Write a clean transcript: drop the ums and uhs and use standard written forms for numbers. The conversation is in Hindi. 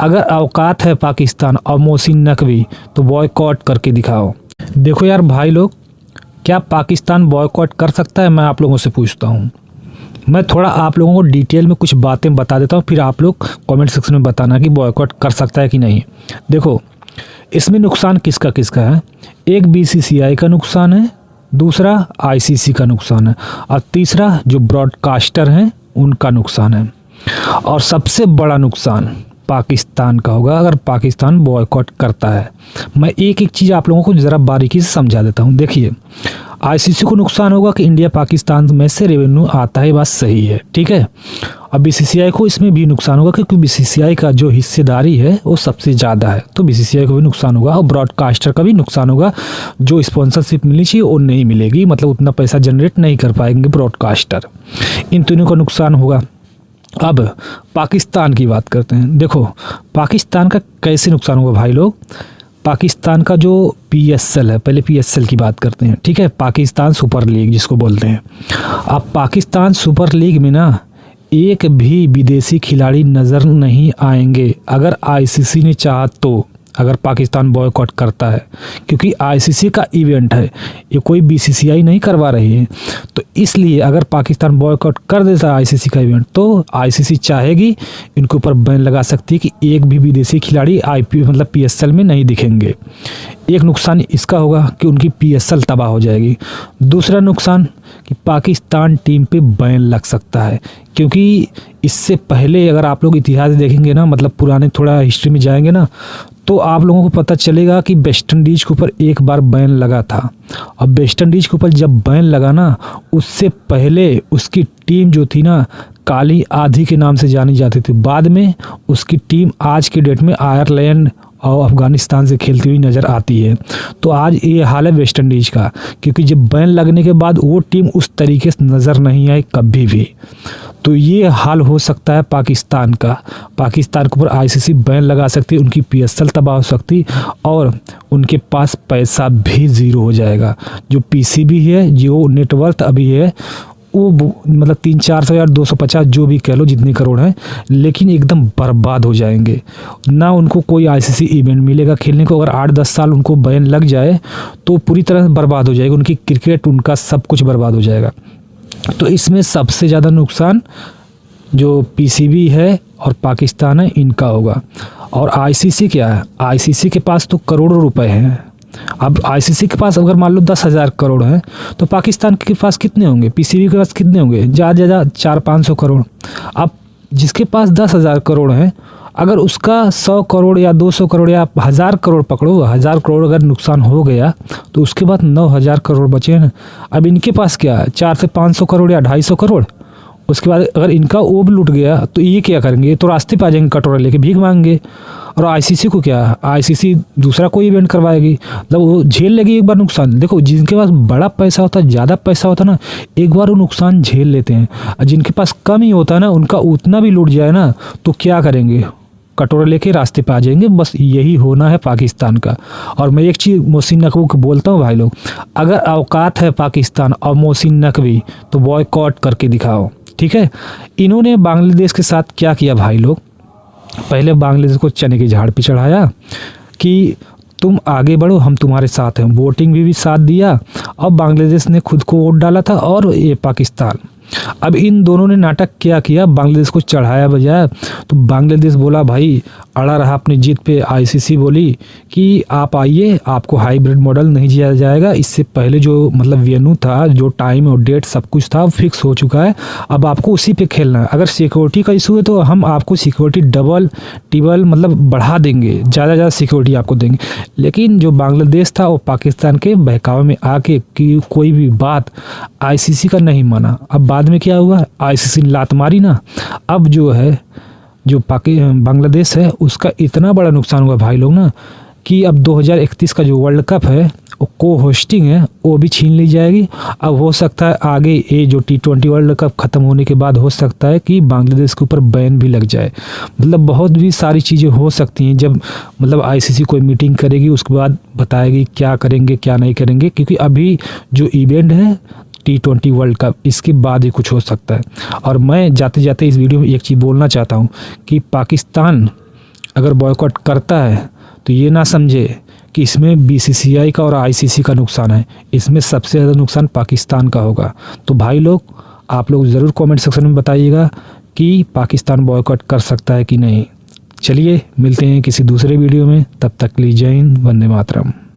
अगर औकात है पाकिस्तान और मोहसिन नकवी तो बॉयकॉट करके दिखाओ। देखो यार भाई लोग, क्या पाकिस्तान बॉयकॉट कर सकता है? मैं आप लोगों से पूछता हूँ। मैं थोड़ा आप लोगों को डिटेल में कुछ बातें बता देता हूँ, फिर आप लोग कमेंट सेक्शन में बताना कि बॉयकॉट कर सकता है कि नहीं। देखो, इसमें नुकसान किसका किसका है। एक बीसीसीआई का नुकसान है, दूसरा आईसीसी का नुकसान है, और तीसरा जो ब्रॉडकास्टर हैं उनका नुकसान है। और सबसे बड़ा नुकसान पाकिस्तान का होगा अगर पाकिस्तान बॉयकॉट करता है। मैं एक एक चीज़ आप लोगों को ज़रा बारीकी से समझा देता हूँ। देखिए, आईसीसी को नुकसान होगा कि इंडिया पाकिस्तान में से रेवेन्यू आता है, बात सही है, ठीक है। अब बीसीसीआई को इसमें भी नुकसान होगा क्योंकि बीसीसीआई का जो हिस्सेदारी है वो सबसे ज़्यादा है, तो बीसीसीआई को भी नुकसान होगा। और ब्रॉडकास्टर का भी नुकसान होगा, जो स्पॉन्सरशिप मिलनी चाहिए वो नहीं मिलेगी, मतलब उतना पैसा जनरेट नहीं कर पाएंगे ब्रॉडकास्टर। इन तीनों का नुकसान होगा। अब पाकिस्तान की बात करते हैं। देखो, पाकिस्तान का कैसे नुकसान होगा भाई लोग। पाकिस्तान का जो पीएसएल है, पहले पीएसएल की बात करते हैं, ठीक है, पाकिस्तान सुपर लीग जिसको बोलते हैं। अब पाकिस्तान सुपर लीग में ना एक भी विदेशी खिलाड़ी नज़र नहीं आएंगे अगर आईसीसी ने चाहा तो, अगर पाकिस्तान बॉयकॉट करता है, क्योंकि आईसीसी का इवेंट है, ये कोई बीसीसीआई नहीं करवा रही है। तो इसलिए अगर पाकिस्तान बॉयकॉट कर देता है आईसीसी का इवेंट, तो आईसीसी चाहेगी इनके ऊपर बैन लगा सकती है कि एक भी विदेशी खिलाड़ी मतलब पीएसएल में नहीं दिखेंगे। एक नुकसान इसका होगा कि उनकी पीएसएल तबाह हो जाएगी। दूसरा नुकसान कि पाकिस्तान टीम पे बैन लग सकता है, क्योंकि इससे पहले अगर आप लोग इतिहास देखेंगे ना, मतलब पुराने थोड़ा हिस्ट्री में जाएंगे ना, तो आप लोगों को पता चलेगा कि वेस्ट इंडीज़ के ऊपर एक बार बैन लगा था। और वेस्ट इंडीज़ के ऊपर जब बैन लगा ना, उससे पहले उसकी टीम जो थी ना, काली आंधी के नाम से जानी जाती थी। बाद में उसकी टीम आज की डेट में आयरलैंड और अफ़गानिस्तान से खेलती हुई नज़र आती है। तो आज ये हाल है वेस्ट इंडीज़ का, क्योंकि जब बैन लगने के बाद वो टीम उस तरीके से नज़र नहीं आई कभी भी। तो ये हाल हो सकता है पाकिस्तान का। पाकिस्तान के ऊपर आईसीसी बैन लगा सकती है, उनकी पीएसएल तबाह हो सकती, और उनके पास पैसा भी ज़ीरो हो जाएगा। जो पीसीबी है, जो नेटवर्थ अभी है, वो मतलब 300-400 या 250 जो भी कह लो जितने करोड़ हैं, लेकिन एकदम बर्बाद हो जाएंगे। ना उनको कोई आईसीसी इवेंट मिलेगा खेलने को। अगर 8-10 साल उनको बैन लग जाए तो पूरी तरह से बर्बाद हो जाएगी उनकी क्रिकेट, उनका सब कुछ बर्बाद हो जाएगा। तो इसमें सबसे ज़्यादा नुकसान जो पीसीबी है और पाकिस्तान है, इनका होगा। और आईसीसी क्या है, आईसीसी के पास तो करोड़ों रुपए हैं। अब आईसीसी के पास अगर मान लो 10,000 करोड़ हैं, तो पाकिस्तान के पास कितने होंगे, पीसीबी के पास कितने होंगे, ज़्यादा ज़्यादा 400-500 करोड़। अब जिसके पास 10,000 करोड़ हैं, अगर उसका 100 करोड़ या 200 करोड़ या 1000 करोड़ पकड़ो, 1000 करोड़ अगर नुकसान हो गया, तो उसके बाद 9000 करोड़ बचे हैं। अब इनके पास क्या है, 400 से 500 करोड़ या 250 करोड़। उसके बाद अगर इनका वो भी लूट गया तो ये क्या करेंगे, तो रास्ते पे आ जाएंगे कटोरा लेके भीख मांगेंगे। और आईसीसी को क्या है, आईसीसी दूसरा कोई इवेंट करवाएगी, मतलब वो झेल लेगी एक बार नुकसान। देखो, जिनके पास बड़ा पैसा होता है, ज़्यादा पैसा होता है ना, एक बार वो नुकसान झेल लेते हैं। और जिनके पास कम ही होता है ना, उनका उतना भी लूट जाए ना, तो क्या करेंगे, कटोरा लेके रास्ते पे आ जाएंगे। बस यही होना है पाकिस्तान का। और मैं एक चीज़ मोहसिन नकवी को बोलता हूँ भाई लोग, अगर औकात है पाकिस्तान और मोहसिन नकवी तो बॉयकॉट करके दिखाओ, ठीक है। इन्होंने बांग्लादेश के साथ क्या किया भाई लोग, पहले बांग्लादेश को चने के झाड़ पे चढ़ाया कि तुम आगे बढ़ो, हम तुम्हारे साथ हैं। वोटिंग भी साथ दिया, और बांग्लादेश ने खुद को वोट डाला था, और ये पाकिस्तान। अब इन दोनों ने नाटक क्या किया, बांग्लादेश को चढ़ाया बजाया। तो बांग्लादेश बोला भाई, अड़ा रहा अपनी जीत पे। आईसीसी बोली कि आप आइए, आपको हाइब्रिड मॉडल नहीं दिया जाएगा। इससे पहले जो मतलब वेन्यू था, जो टाइम और डेट सब कुछ था, फिक्स हो चुका है। अब आपको उसी पे खेलना है। अगर सिक्योरिटी का इशू है तो हम आपको सिक्योरिटी डबल टिबल मतलब बढ़ा देंगे, ज़्यादा सिक्योरिटी आपको देंगे। लेकिन जो बांग्लादेश था वो पाकिस्तान के बहकावे में आके कि कोई भी बात आईसीसी का नहीं माना। अब बाद में क्या हुआ, आईसीसी लात मारी ना। अब जो है, जो बांग्लादेश है, उसका इतना बड़ा नुकसान हुआ भाई लोग ना, कि अब 2031 का जो वर्ल्ड कप है, वो को होस्टिंग है, वो भी छीन ली जाएगी। अब हो सकता है आगे ये जो T20 वर्ल्ड कप ख़त्म होने के बाद हो सकता है कि बांग्लादेश के ऊपर बैन भी लग जाए। मतलब बहुत भी सारी चीज़ें हो सकती हैं। जब मतलब आईसीसी कोई मीटिंग करेगी, उसके बाद बताएगी क्या करेंगे क्या नहीं करेंगे, क्योंकि अभी जो इवेंट है T20 वर्ल्ड कप, इसके बाद ही कुछ हो सकता है। और मैं जाते जाते इस वीडियो में एक चीज़ बोलना चाहता हूँ कि पाकिस्तान अगर बॉयकॉट करता है तो ये ना समझे कि इसमें बीसीसीआई का और आईसीसी का नुकसान है, इसमें सबसे ज़्यादा नुकसान पाकिस्तान का होगा। तो भाई लोग आप लोग ज़रूर कमेंट सेक्शन में बताइएगा कि पाकिस्तान बॉयकॉट कर सकता है कि नहीं। चलिए मिलते हैं किसी दूसरे वीडियो में, तब तक के लिए जय हिंद, वंदे मातरम।